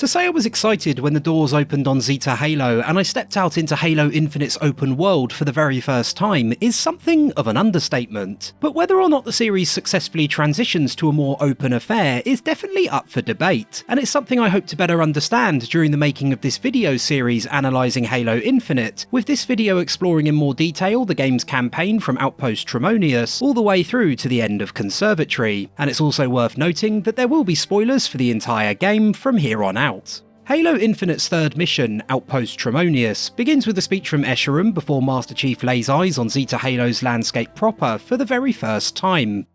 To say I was excited when the doors opened on Zeta Halo and I stepped out into Halo Infinite's open world for the very first time is something of an understatement. But whether or not the series successfully transitions to a more open affair is definitely up for debate, and it's something I hope to better understand during the making of this video series analysing Halo Infinite, with this video exploring in more detail the game's campaign from Outpost Tremonius all the way through to the end of Conservatory. And it's also worth noting that there will be spoilers for the entire game from here on out. Halo Infinite's third mission, Outpost Tremonius, begins with a speech from Escharum before Master Chief lays eyes on Zeta Halo's landscape proper for the very first time.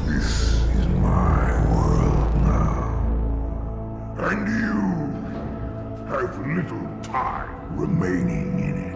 This is my world now, and you have little time remaining in it.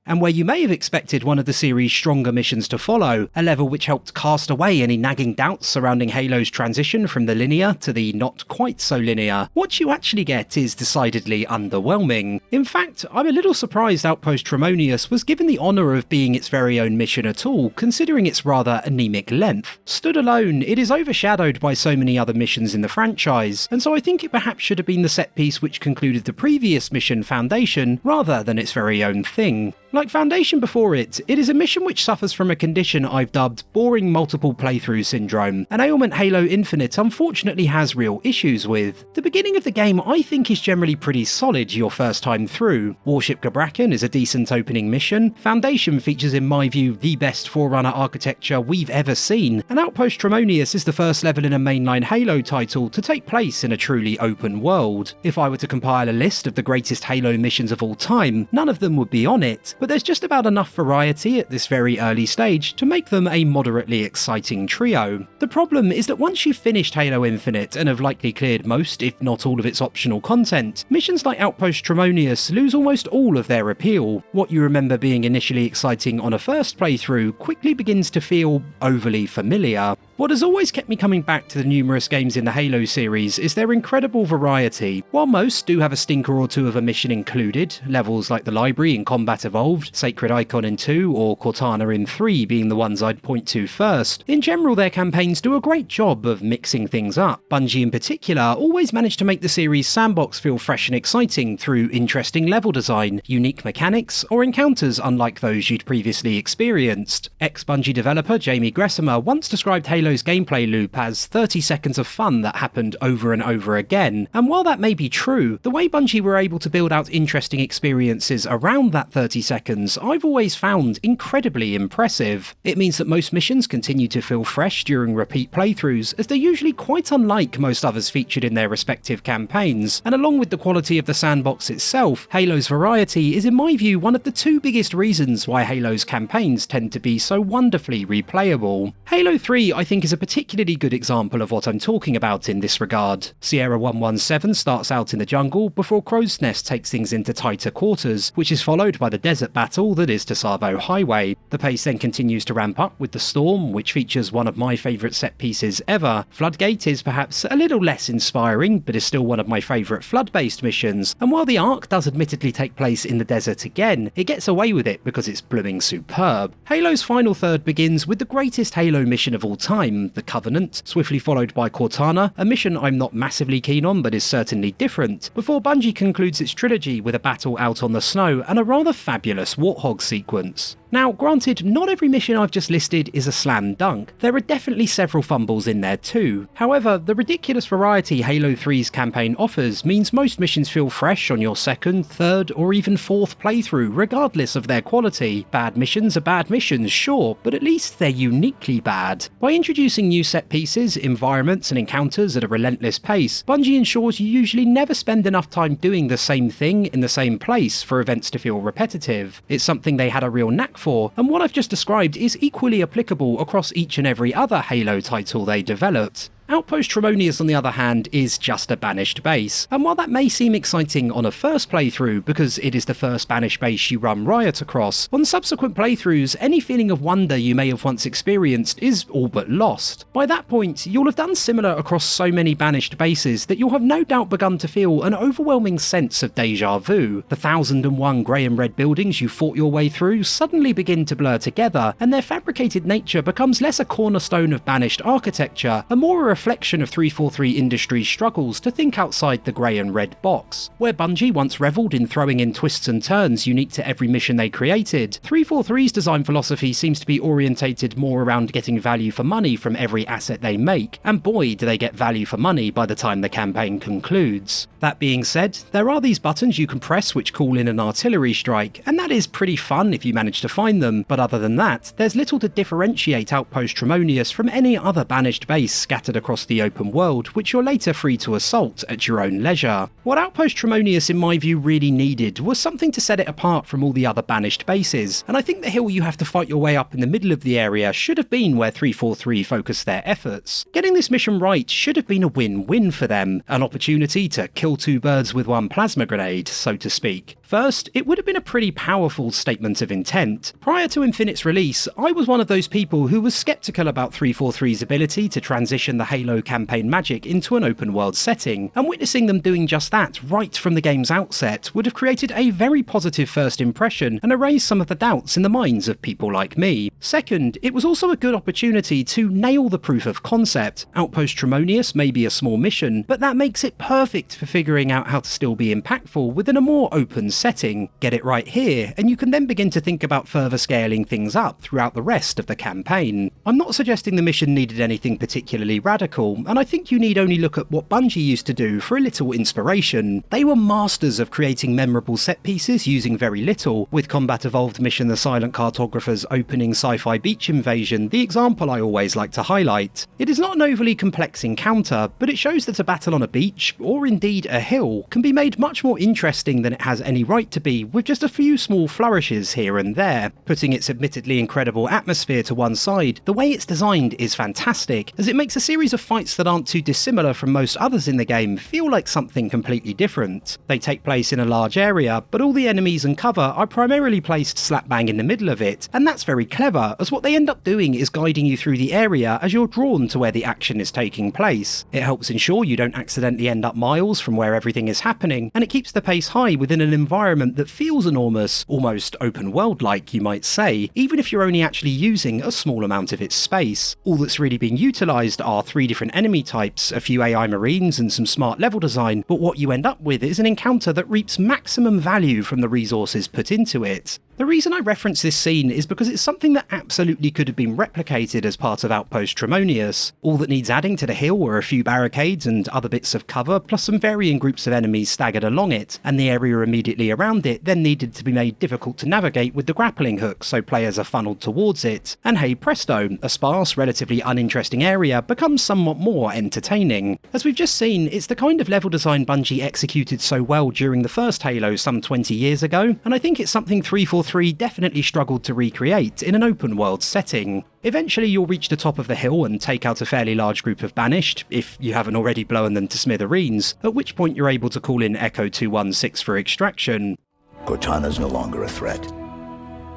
And where you may have expected one of the series' stronger missions to follow, a level which helped cast away any nagging doubts surrounding Halo's transition from the linear to the not quite so linear, what you actually get is decidedly underwhelming. In fact, I'm a little surprised Outpost Tremonius was given the honour of being its very own mission at all, considering its rather anemic length. Stood alone, it is overshadowed by so many other missions in the franchise, and so I think it perhaps should have been the set piece which concluded the previous mission, Foundation, rather than its very own thing. Like Foundation before it is a mission which suffers from a condition I've dubbed boring multiple playthrough syndrome, an ailment Halo Infinite unfortunately has real issues with. The beginning of the game I think is generally pretty solid your first time through. Warship Gabrakan is a decent opening mission, Foundation features in my view the best Forerunner architecture we've ever seen, and Outpost Tremonius is the first level in a mainline Halo title to take place in a truly open world. If I were to compile a list of the greatest Halo missions of all time, none of them would be on it, but there's just about enough variety at this very early stage to make them a moderately exciting trio. The problem is that once you've finished Halo Infinite and have likely cleared most, if not all of its optional content, missions like Outpost Tremonius lose almost all of their appeal. What you remember being initially exciting on a first playthrough quickly begins to feel overly familiar. What has always kept me coming back to the numerous games in the Halo series is their incredible variety. While most do have a stinker or two of a mission included, levels like the Library in Combat Evolved, Sacred Icon in 2, or Cortana in 3 being the ones I'd point to first, in general their campaigns do a great job of mixing things up. Bungie in particular always manage to make the series' sandbox feel fresh and exciting through interesting level design, unique mechanics, or encounters unlike those you'd previously experienced. Ex-Bungie developer Jamie Gressimer once described Halo's gameplay loop as 30 seconds of fun that happened over and over again, and while that may be true, the way Bungie were able to build out interesting experiences around that 30 seconds I've always found incredibly impressive. It means that most missions continue to feel fresh during repeat playthroughs, as they're usually quite unlike most others featured in their respective campaigns, and along with the quality of the sandbox itself, Halo's variety is in my view one of the two biggest reasons why Halo's campaigns tend to be so wonderfully replayable. Halo 3 I think is a particularly good example of what I'm talking about in this regard. Sierra 117 starts out in the jungle before Crow's Nest takes things into tighter quarters, which is followed by the desert battle that is Tsavo Highway. The pace then continues to ramp up with the Storm, which features one of my favourite set pieces ever. Floodgate is perhaps a little less inspiring, but is still one of my favourite flood-based missions, and while the Ark does admittedly take place in the desert again, it gets away with it because it's blooming superb. Halo's final third begins with the greatest Halo mission of all time, the Covenant, swiftly followed by Cortana, a mission I'm not massively keen on but is certainly different, before Bungie concludes its trilogy with a battle out on the snow and a rather fabulous Warthog sequence. Now, granted, not every mission I've just listed is a slam dunk. There are definitely several fumbles in there too. However, the ridiculous variety Halo 3's campaign offers means most missions feel fresh on your second, third, or even fourth playthrough, regardless of their quality. Bad missions are bad missions, sure, but at least they're uniquely bad. By introducing new set pieces, environments, and encounters at a relentless pace, Bungie ensures you usually never spend enough time doing the same thing in the same place for events to feel repetitive. It's something they had a real knack for, and what I've just described is equally applicable across each and every other Halo title they developed. Outpost Tremonius, on the other hand, is just a Banished base, and while that may seem exciting on a first playthrough because it is the first Banished base you run riot across, on subsequent playthroughs any feeling of wonder you may have once experienced is all but lost. By that point, you'll have done similar across so many Banished bases that you'll have no doubt begun to feel an overwhelming sense of deja vu. The 1001 grey and red buildings you fought your way through suddenly begin to blur together, and their fabricated nature becomes less a cornerstone of Banished architecture and more a reflection of 343 Industries' struggles to think outside the grey and red box. Where Bungie once revelled in throwing in twists and turns unique to every mission they created, 343's design philosophy seems to be orientated more around getting value for money from every asset they make, and boy do they get value for money by the time the campaign concludes. That being said, there are these buttons you can press which call in an artillery strike, and that is pretty fun if you manage to find them, but other than that, there's little to differentiate Outpost Tremonius from any other Banished base scattered across the open world, which you're later free to assault at your own leisure. What Outpost Tremonius in my view really needed was something to set it apart from all the other Banished bases, and I think the hill you have to fight your way up in the middle of the area should have been where 343 focused their efforts. Getting this mission right should have been a win-win for them, an opportunity to kill two birds with one plasma grenade, so to speak. First, it would have been a pretty powerful statement of intent. Prior to Infinite's release, I was one of those people who was skeptical about 343's ability to transition the Halo campaign magic into an open world setting, and witnessing them doing just that right from the game's outset would have created a very positive first impression and erased some of the doubts in the minds of people like me. Second, it was also a good opportunity to nail the proof of concept. Outpost Tremonius may be a small mission, but that makes it perfect for figuring out how to still be impactful within a more open setting. Get it right here, and you can then begin to think about further scaling things up throughout the rest of the campaign. I'm not suggesting the mission needed anything particularly radical, and I think you need only look at what Bungie used to do for a little inspiration. They were masters of creating memorable set pieces using very little, with Combat Evolved Mission The Silent Cartographer's opening sci-fi beach invasion the example I always like to highlight. It is not an overly complex encounter, but it shows that a battle on a beach, or indeed a hill, can be made much more interesting than it has any right to be with just a few small flourishes here and there. Putting its admittedly incredible atmosphere to one side, the way it's designed is fantastic, as it makes a series of fights that aren't too dissimilar from most others in the game feel like something completely different. They take place in a large area, but all the enemies and cover are primarily placed slap bang in the middle of it, and that's very clever, as what they end up doing is guiding you through the area as you're drawn to where the action is taking place. It helps ensure you don't accidentally end up miles from where everything is happening, and it keeps the pace high within an environment that feels enormous, almost open world-like you might say, even if you're only actually using a small amount of its space. All that's really being utilised are 3 different enemy types, a few AI marines and some smart level design, but what you end up with is an encounter that reaps maximum value from the resources put into it. The reason I reference this scene is because it's something that absolutely could have been replicated as part of Outpost Tremonius. All that needs adding to the hill are a few barricades and other bits of cover, plus some varying groups of enemies staggered along it, and the area immediately around it then needed to be made difficult to navigate with the grappling hook so players are funneled towards it. And hey presto, a sparse, relatively uninteresting area becomes somewhat more entertaining. As we've just seen, it's the kind of level design Bungie executed so well during the first Halo some 20 years ago, and I think it's something 343 definitely struggled to recreate in an open world setting. Eventually you'll reach the top of the hill and take out a fairly large group of Banished, if you haven't already blown them to smithereens, at which point you're able to call in Echo 216 for extraction. Cortana's no longer a threat,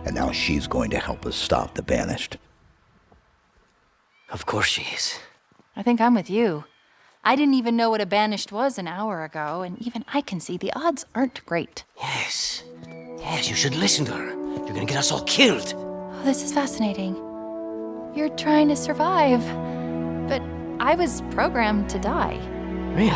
and now she's going to help us stop the Banished. Of course she is. I think I'm with you. I didn't even know what a Banished was an hour ago, and even I can see the odds aren't great. Yes. Yes, you should listen to her. You're gonna get us all killed. Oh, this is fascinating. You're trying to survive, but I was programmed to die. Really?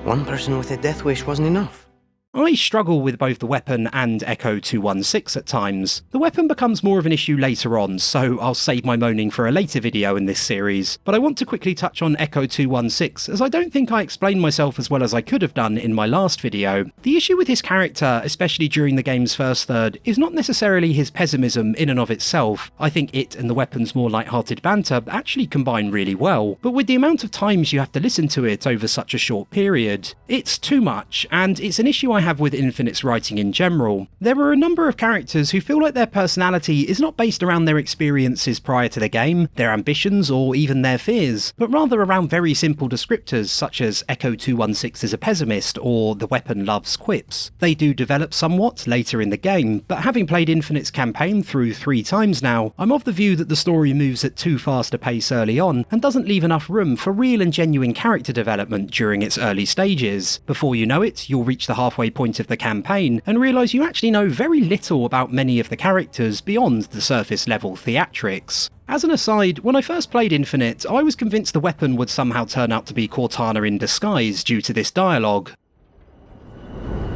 One person with a death wish wasn't enough. I struggle with both the weapon and Echo 216 at times. The weapon becomes more of an issue later on, so I'll save my moaning for a later video in this series, but I want to quickly touch on Echo 216 as I don't think I explained myself as well as I could have done in my last video. The issue with his character, especially during the game's first third, is not necessarily his pessimism in and of itself. I think it and the weapon's more light-hearted banter actually combine really well, but with the amount of times you have to listen to it over such a short period, it's too much, and it's an issue I have with Infinite's writing in general. There are a number of characters who feel like their personality is not based around their experiences prior to the game, their ambitions, or even their fears, but rather around very simple descriptors such as Echo 216 is a pessimist or the weapon loves quips. They do develop somewhat later in the game, but having played Infinite's campaign through 3 times now, I'm of the view that the story moves at too fast a pace early on and doesn't leave enough room for real and genuine character development during its early stages. Before you know it, you'll reach the halfway point of the campaign and realise you actually know very little about many of the characters beyond the surface level theatrics. As an aside, when I first played Infinite, I was convinced the weapon would somehow turn out to be Cortana in disguise due to this dialogue.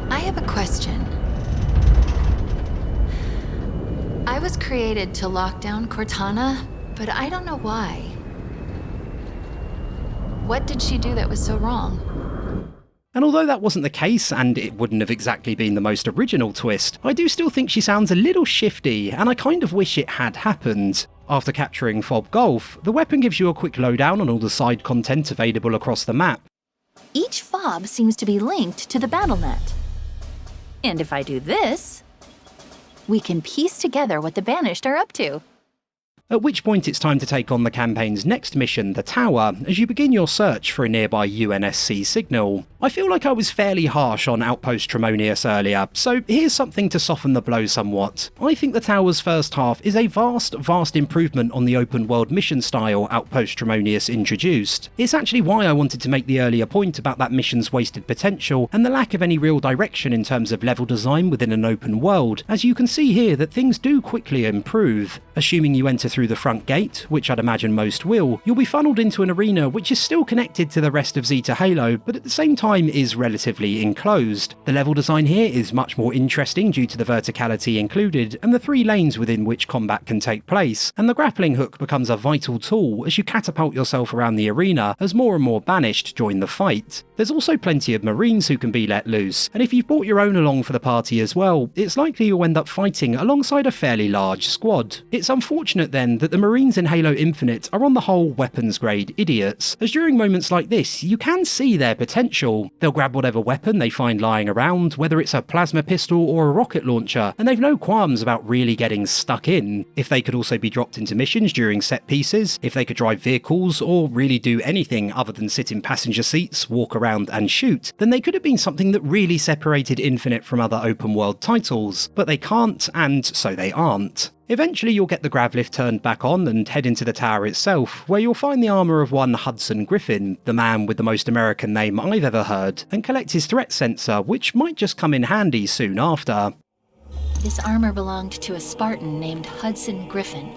I have a question. I was created to lock down Cortana, but I don't know why. What did she do that was so wrong? And although that wasn't the case, and it wouldn't have exactly been the most original twist, I do still think she sounds a little shifty, and I kind of wish it had happened. After capturing Fob Golf, the weapon gives you a quick lowdown on all the side content available across the map. Each fob seems to be linked to the BattleNet. And if I do this, we can piece together what the Banished are up to. At which point it's time to take on the campaign's next mission, the Tower, as you begin your search for a nearby UNSC signal. I feel like I was fairly harsh on Outpost Tremonius earlier, so here's something to soften the blow somewhat. I think the Tower's first half is a vast improvement on the open world mission style Outpost Tremonius introduced. It's actually why I wanted to make the earlier point about that mission's wasted potential and the lack of any real direction in terms of level design within an open world, as you can see here that things do quickly improve. Assuming you enter through the front gate, which I'd imagine most will, you'll be funneled into an arena which is still connected to the rest of Zeta Halo, but at the same time is relatively enclosed. The level design here is much more interesting due to the verticality included and the 3 lanes within which combat can take place, and the grappling hook becomes a vital tool as you catapult yourself around the arena as more and more Banished join the fight. There's also plenty of Marines who can be let loose, and if you've brought your own along for the party as well, it's likely you'll end up fighting alongside a fairly large squad. It's unfortunate then that the Marines in Halo Infinite are on the whole weapons grade idiots, as during moments like this you can see their potential. They'll grab whatever weapon they find lying around, whether it's a plasma pistol or a rocket launcher, and they've no qualms about really getting stuck in. If they could also be dropped into missions during set pieces, if they could drive vehicles or really do anything other than sit in passenger seats, walk around and shoot, then they could have been something that really separated Infinite from other open world titles, but they can't, and so they aren't. Eventually you'll get the grav lift turned back on and head into the tower itself, where you'll find the armour of one Hudson Griffin, the man with the most American name I've ever heard, and collect his threat sensor, which might just come in handy soon after. This armor belonged to a Spartan named Hudson Griffin.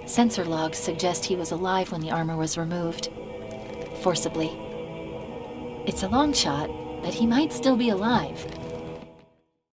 Sensor logs suggest he was alive when the armor was removed. Forcibly. It's a long shot, but he might still be alive.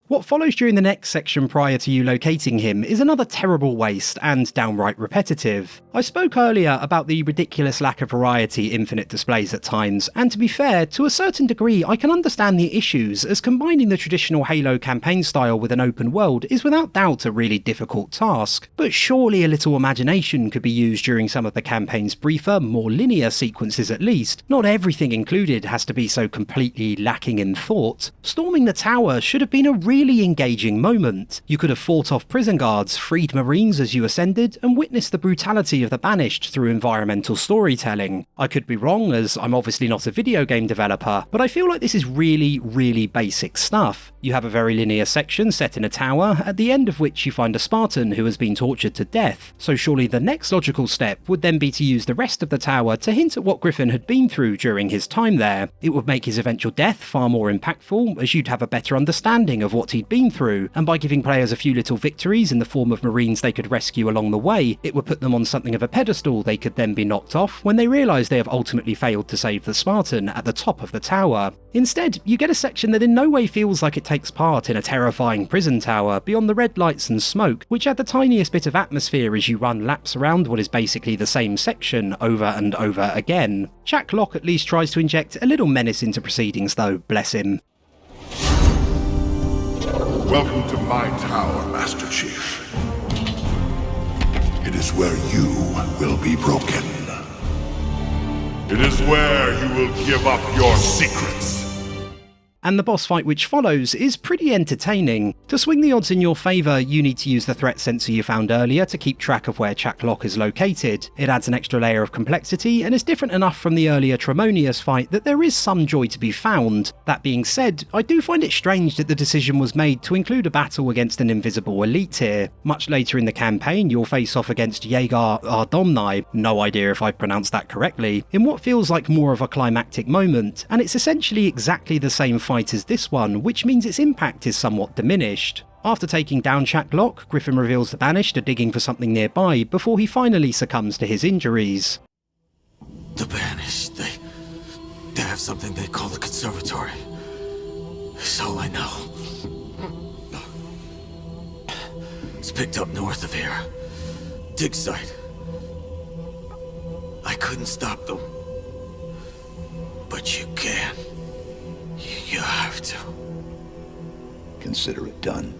What follows during the next section prior to you locating him is another terrible waste and downright repetitive. I spoke earlier about the ridiculous lack of variety Infinite displays at times, and to be fair, to a certain degree I can understand the issues, as combining the traditional Halo campaign style with an open world is without doubt a really difficult task, but surely a little imagination could be used during some of the campaign's briefer, more linear sequences at least. Not everything included has to be so completely lacking in thought. Storming the tower should have been a really engaging moment. You could have fought off prison guards, freed Marines as you ascended, and witnessed the brutality of the Banished through environmental storytelling. I could be wrong, as I'm obviously not a video game developer, but I feel like this is really basic stuff. You have a very linear section set in a tower, at the end of which you find a Spartan who has been tortured to death, so surely the next logical step would then be to use the rest of the tower to hint at what Griffin had been through during his time there. It would make his eventual death far more impactful, as you'd have a better understanding of what he'd been through, and by giving players a few little victories in the form of Marines they could rescue along the way, it would put them on something of a pedestal they could then be knocked off when they realise they have ultimately failed to save the Spartan at the top of the tower. Instead, you get a section that in no way feels like it takes part in a terrifying prison tower beyond the red lights and smoke, which add the tiniest bit of atmosphere as you run laps around what is basically the same section over and over again. Jack Locke at least tries to inject a little menace into proceedings though, bless him. Welcome to my tower, Master Chief. It is where you will be broken. It is where you will give up your secrets. and the boss fight which follows is pretty entertaining. To swing the odds in your favour, you need to use the threat sensor you found earlier to keep track of where Chaklock is located. It adds an extra layer of complexity and is different enough from the earlier Tremonius fight that there is some joy to be found. That being said, I do find it strange that the decision was made to include a battle against an invisible elite here. Much later in the campaign, you'll face off against Jaegar Ardomni, no idea if I pronounced that correctly, in what feels like more of a climactic moment, and it's essentially exactly the same fight as this one, which means its impact is somewhat diminished. After taking down Chaklock, Griffin reveals the Banished are digging for something nearby before he finally succumbs to his injuries. The Banished, they have something they call the Conservatory. That's all I know. It's picked up north of here. Dig site. I couldn't stop them. But you can. You have to. Consider it done.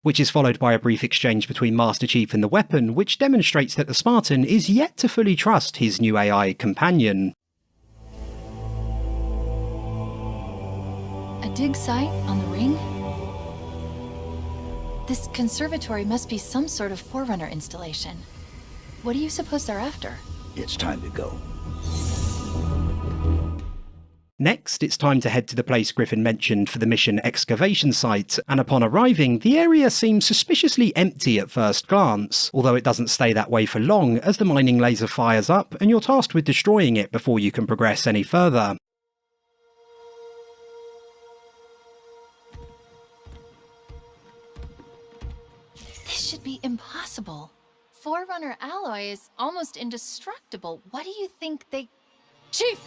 Which is followed by a brief exchange between Master Chief and the weapon, which demonstrates that the Spartan is yet to fully trust his new AI companion. A dig site on the ring? This conservatory must be some sort of Forerunner installation. What do you suppose they're after? It's time to go. Next, it's time to head to the place Griffin mentioned for the mission Excavation Site, and upon arriving, the area seems suspiciously empty at first glance, although it doesn't stay that way for long as the mining laser fires up and you're tasked with destroying it before you can progress any further. This should be impossible. Forerunner alloy is almost indestructible. What do you think they... Chief!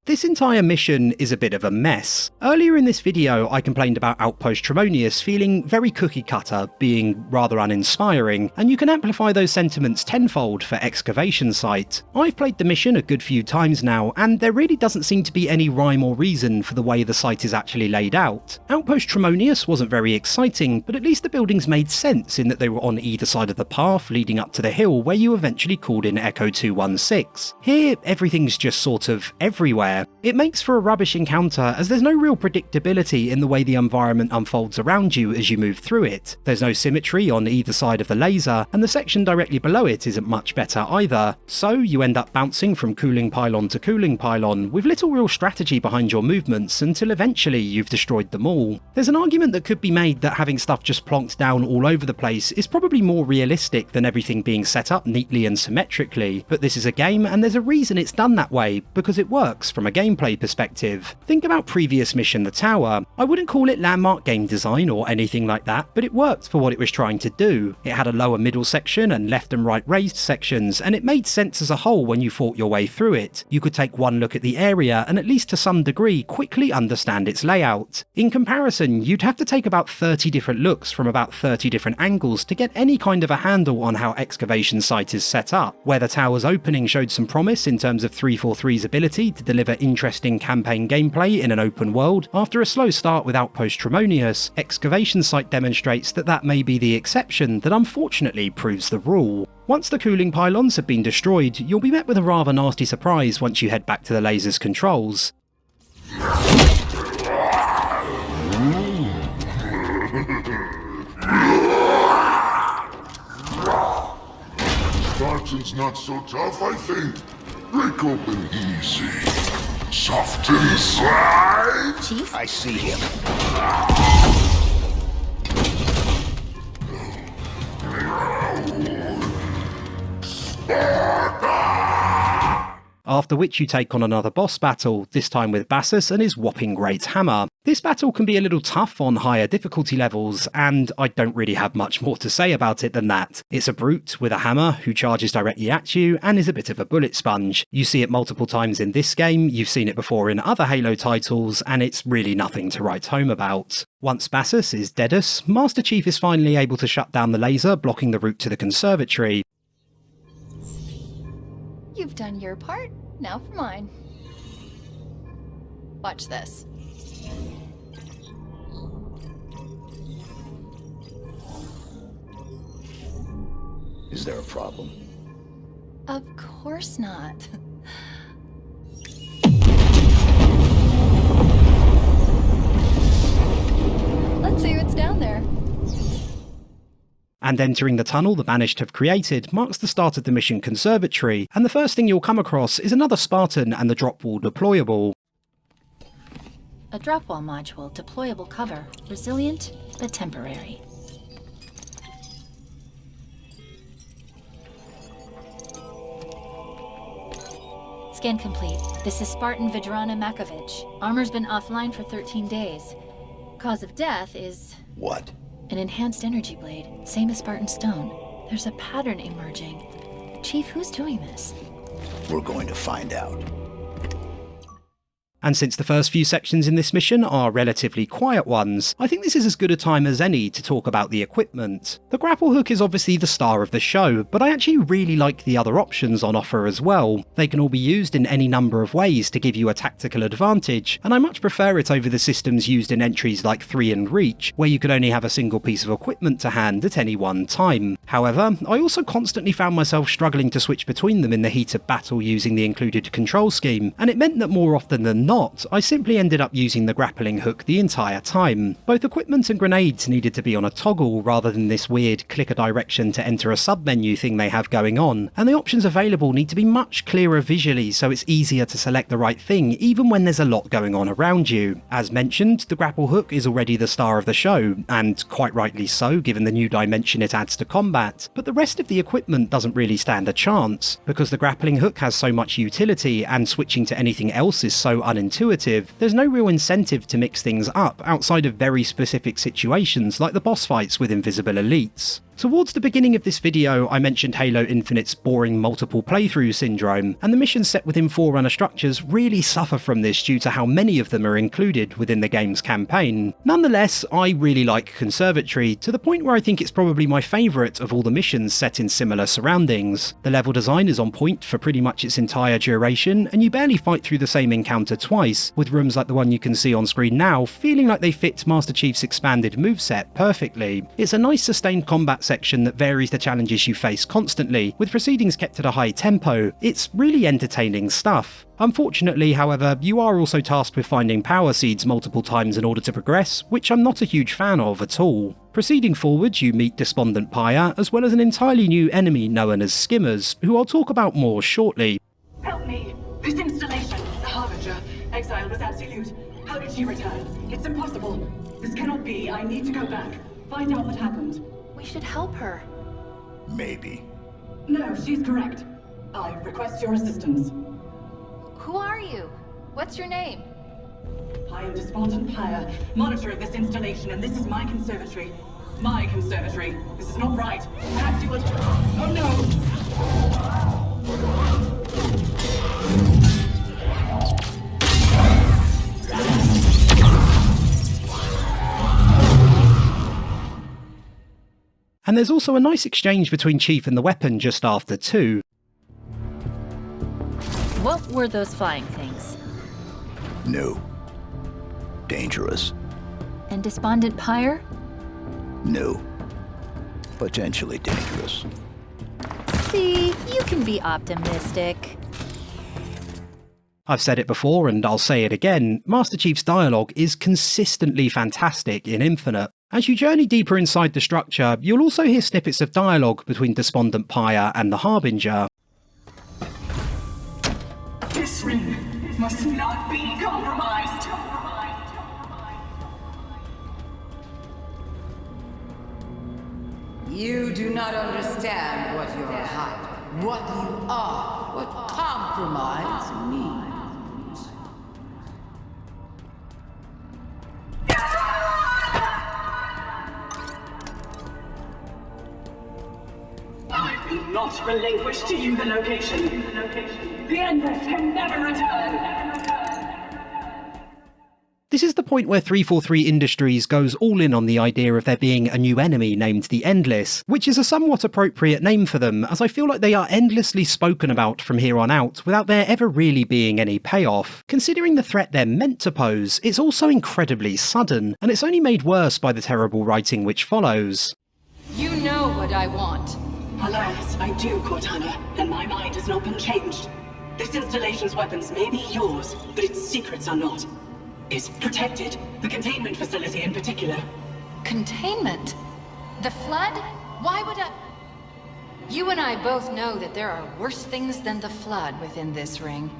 This entire mission is a bit of a mess. Earlier in this video, I complained about Outpost Tremonius feeling very cookie-cutter, being rather uninspiring, and you can amplify those sentiments tenfold for Excavation Site. I've played the mission a good few times now, and there really doesn't seem to be any rhyme or reason for the way the site is actually laid out. Outpost Tremonius wasn't very exciting, but at least the buildings made sense in that they were on either side of the path leading up to the hill where you eventually called in Echo 216. Here, everything's just sort of everywhere. It makes for a rubbish encounter as there's no real predictability in the way the environment unfolds around you as you move through it. There's no symmetry on either side of the laser, and the section directly below it isn't much better either. So you end up bouncing from cooling pylon to cooling pylon with little real strategy behind your movements until eventually you've destroyed them all. There's an argument that could be made that having stuff just plonked down all over the place is probably more realistic than everything being set up neatly and symmetrically, but this is a game and there's a reason it's done that way, because it works from a gameplay perspective. Think about previous mission The Tower. I wouldn't call it landmark game design or anything like that, but it worked for what it was trying to do. It had a lower middle section and left and right raised sections, and it made sense as a whole when you fought your way through it. You could take one look at the area and at least to some degree quickly understand its layout. In comparison, you'd have to take about 30 different looks from about 30 different angles to get any kind of a handle on how Excavation Site is set up. Where the tower's opening showed some promise in terms of 343's ability to deliver interesting campaign gameplay in an open world, after a slow start with Outpost Tremonius, Excavation Site demonstrates that that may be the exception that unfortunately proves the rule. Once the cooling pylons have been destroyed, you'll be met with a rather nasty surprise once you head back to the laser's controls. Spartan's not so tough, I think. Break open easy. Soft inside. Chief? I see him. After which you take on another boss battle, this time with Bassus and his whopping great hammer. This battle can be a little tough on higher difficulty levels, and I don't really have much more to say about it than that. It's a brute with a hammer who charges directly at you and is a bit of a bullet sponge. You see it multiple times in this game, you've seen it before in other Halo titles, and it's really nothing to write home about. Once Bassus is deadus, Master Chief is finally able to shut down the laser blocking the route to the conservatory. You've done your part, now for mine. Watch this. Is there a problem? Of course. course not. Let's see what's down there. And entering the tunnel the Banished have created marks the start of the mission Conservatory, and the first thing you'll come across is another Spartan and the drop wall deployable. A drop wall module, deployable cover, resilient but temporary. Scan complete. This is Spartan Vidrana Makovich. Armor's been offline for 13 days. Cause of death is... What? An enhanced energy blade, same as Spartan Stone. There's a pattern emerging. Chief, who's doing this? We're going to find out. And since the first few sections in this mission are relatively quiet ones, I think this is as good a time as any to talk about the equipment. The grapple hook is obviously the star of the show, but I actually really like the other options on offer as well. They can all be used in any number of ways to give you a tactical advantage, and I much prefer it over the systems used in entries like 3 and Reach, where you could only have a single piece of equipment to hand at any one time. However, I also constantly found myself struggling to switch between them in the heat of battle using the included control scheme, and it meant that more often than not, I simply ended up using the grappling hook the entire time. Both equipment and grenades needed to be on a toggle rather than this weird click a direction to enter a sub-menu thing they have going on, and the options available need to be much clearer visually so it's easier to select the right thing even when there's a lot going on around you. As mentioned, the grapple hook is already the star of the show, and quite rightly so given the new dimension it adds to combat, but the rest of the equipment doesn't really stand a chance. Because the grappling hook has so much utility and switching to anything else is so unintuitive, there's no real incentive to mix things up outside of very specific situations like the boss fights with invisible elites. Towards the beginning of this video, I mentioned Halo Infinite's boring multiple playthrough syndrome, and the missions set within Forerunner structures really suffer from this due to how many of them are included within the game's campaign. Nonetheless, I really like Conservatory, to the point where I think it's probably my favourite of all the missions set in similar surroundings. The level design is on point for pretty much its entire duration, and you barely fight through the same encounter twice, with rooms like the one you can see on screen now feeling like they fit Master Chief's expanded moveset perfectly. It's a nice sustained combat section that varies the challenges you face constantly, with proceedings kept at a high tempo. It's really entertaining stuff. Unfortunately, however, you are also tasked with finding power seeds multiple times in order to progress, which I'm not a huge fan of at all. Proceeding forward, you meet Despondent Pyre, as well as an entirely new enemy known as Skimmers, who I'll talk about more shortly. Help me! This installation, the Harbinger, exile was absolute. How did she return? It's impossible. This cannot be. I need to go back. Find out what happened. We should help her. Maybe. No, she's correct. I request your assistance. Who are you? What's your name? I am Despondent Pyre, monitor of this installation, and this is my conservatory. My conservatory. This is not right. Perhaps you would... Oh no! And there's also a nice exchange between Chief and the weapon just after too. What were those flying things? No. Dangerous. And Despondent Pyre? No. Potentially dangerous. See, you can be optimistic. I've said it before and I'll say it again, Master Chief's dialogue is consistently fantastic in Infinite. As you journey deeper inside the structure, you'll also hear snippets of dialogue between Despondent Pyre and the Harbinger. This ring must not be compromised. You do not understand what you're hiding, what you are, what compromise means. I will not relinquish to you the location. The Endless can never return. This is the point where 343 Industries goes all in on the idea of there being a new enemy named the Endless, which is a somewhat appropriate name for them, as I feel like they are endlessly spoken about from here on out without there ever really being any payoff. Considering the threat they're meant to pose, it's also incredibly sudden, and it's only made worse by the terrible writing which follows. You know what I want. Alas, I do, Cortana, and my mind has not been changed. This installation's weapons may be yours, but its secrets are not. It's protected, the containment facility in particular. Containment? The Flood? Why would I... You and I both know that there are worse things than the Flood within this ring.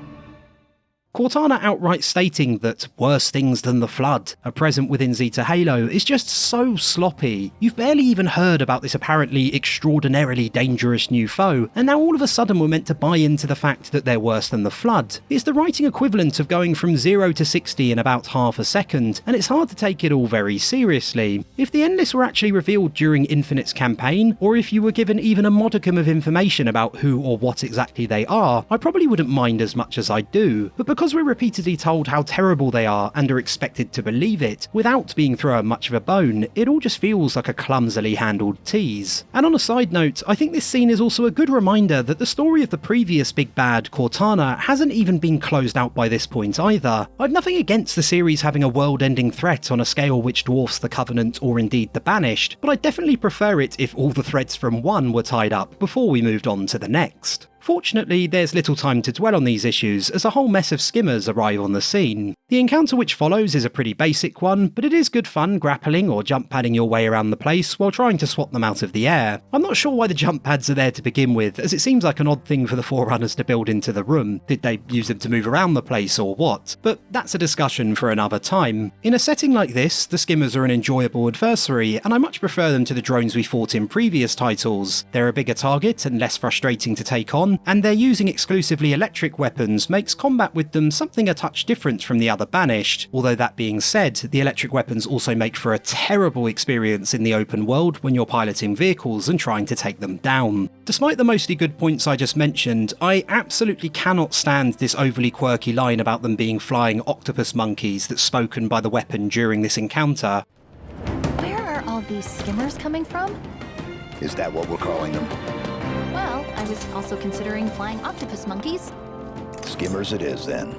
Cortana outright stating that worse things than the Flood are present within Zeta Halo is just so sloppy. You've barely even heard about this apparently extraordinarily dangerous new foe, and now all of a sudden we're meant to buy into the fact that they're worse than the Flood. It's the writing equivalent of going from 0 to 60 in about half a second, and it's hard to take it all very seriously. If the Endless were actually revealed during Infinite's campaign, or if you were given even a modicum of information about who or what exactly they are, I probably wouldn't mind as much as I do. But because we're repeatedly told how terrible they are and are expected to believe it, without being thrown much of a bone, it all just feels like a clumsily handled tease. And on a side note, I think this scene is also a good reminder that the story of the previous big bad, Cortana, hasn't even been closed out by this point either. I've nothing against the series having a world-ending threat on a scale which dwarfs the Covenant or indeed the Banished, but I definitely prefer it if all the threads from one were tied up before we moved on to the next. Fortunately, there's little time to dwell on these issues as a whole mess of skimmers arrive on the scene. The encounter which follows is a pretty basic one, but it is good fun grappling or jump padding your way around the place while trying to swat them out of the air. I'm not sure why the jump pads are there to begin with, as it seems like an odd thing for the Forerunners to build into the room. Did they use them to move around the place or what? But that's a discussion for another time. In a setting like this, the skimmers are an enjoyable adversary, and I much prefer them to the drones we fought in previous titles. They're a bigger target and less frustrating to take on, and their using exclusively electric weapons makes combat with them something a touch different from the other Banished. Although that being said, the electric weapons also make for a terrible experience in the open world when you're piloting vehicles and trying to take them down. Despite the mostly good points I just mentioned, I absolutely cannot stand this overly quirky line about them being flying octopus monkeys that's spoken by the weapon during this encounter. Where are all these skimmers coming from? Is that what we're calling them? Well, I was also considering flying octopus monkeys. Skimmers it is, then.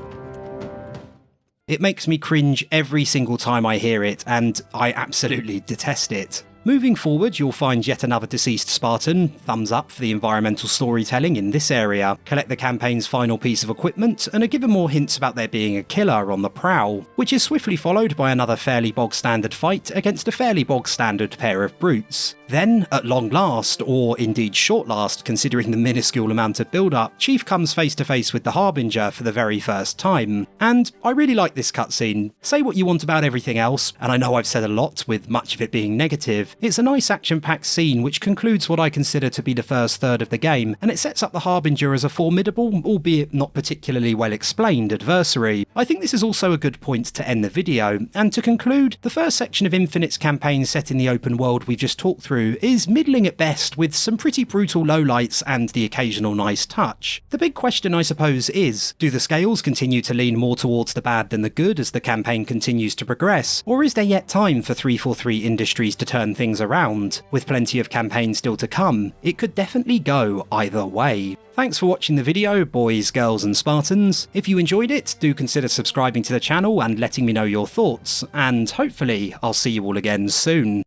It makes me cringe every single time I hear it, and I absolutely detest it. Moving forward, you'll find yet another deceased Spartan, thumbs up for the environmental storytelling in this area, collect the campaign's final piece of equipment, and are given more hints about there being a killer on the prowl, which is swiftly followed by another fairly bog-standard fight against a fairly bog-standard pair of brutes. Then, at long last, or indeed short last considering the minuscule amount of build-up, Chief comes face to face with the Harbinger for the very first time. And I really like this cutscene. Say what you want about everything else, and I know I've said a lot with much of it being negative, it's a nice action-packed scene which concludes what I consider to be the first third of the game, and it sets up the Harbinger as a formidable, albeit not particularly well explained, adversary. I think this is also a good point to end the video, and to conclude, the first section of Infinite's campaign set in the open world we've just talked through is middling at best, with some pretty brutal lowlights and the occasional nice touch. The big question I suppose is, do the scales continue to lean more towards the bad than the good as the campaign continues to progress, or is there yet time for 343 Industries to turn things around? With plenty of campaigns still to come, it could definitely go either way. Thanks for watching the video, boys, girls and Spartans. If you enjoyed it, do consider subscribing to the channel and letting me know your thoughts, and hopefully I'll see you all again soon.